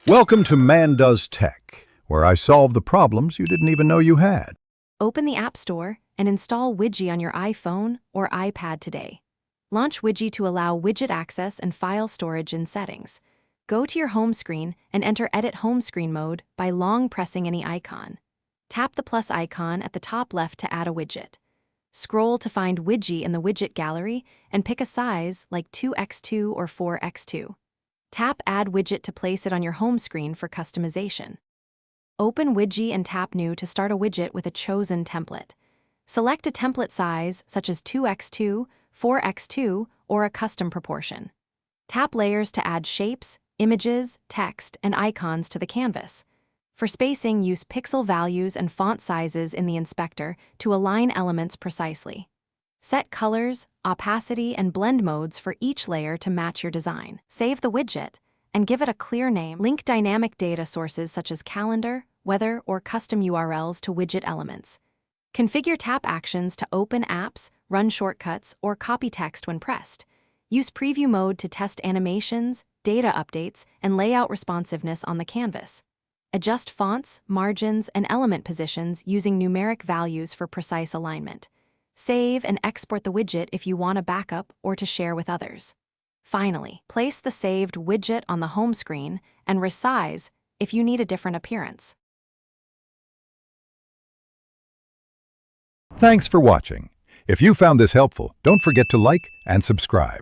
Welcome to Man Does Tech, where I solve the problems you didn't even know you had. Open the App Store and install Widgy on your iPhone or iPad today. Launch Widgy to allow widget access and file storage in Settings. Go to your home screen and enter Edit Home Screen mode by long pressing any icon. Tap the plus icon at the top left to add a widget. Scroll to find Widgy in the widget gallery and pick a size like 2x2 or 4x2. Tap Add Widget to place it on your home screen for customization. Open Widgy and tap New to start a widget with a chosen template. Select a template size such as 2x2, 4x2, or a custom proportion. Tap Layers to add shapes, images, text, and icons to the canvas. For spacing, use pixel values and font sizes in the inspector to align elements precisely. Set colors, opacity, and blend modes for each layer to match your design. Save the widget and give it a clear name. Link dynamic data sources such as calendar, weather, or custom URLs to widget elements. Configure tap actions to open apps, run shortcuts, or copy text when pressed. Use preview mode to test animations, data updates, and layout responsiveness on the canvas. Adjust fonts, margins, and element positions using numeric values for precise alignment. Save and export the widget if you want a backup or to share with others. Finally, place the saved widget on the home screen and resize if you need a different appearance. Thanks for watching. If you found this helpful, don't forget to like and subscribe.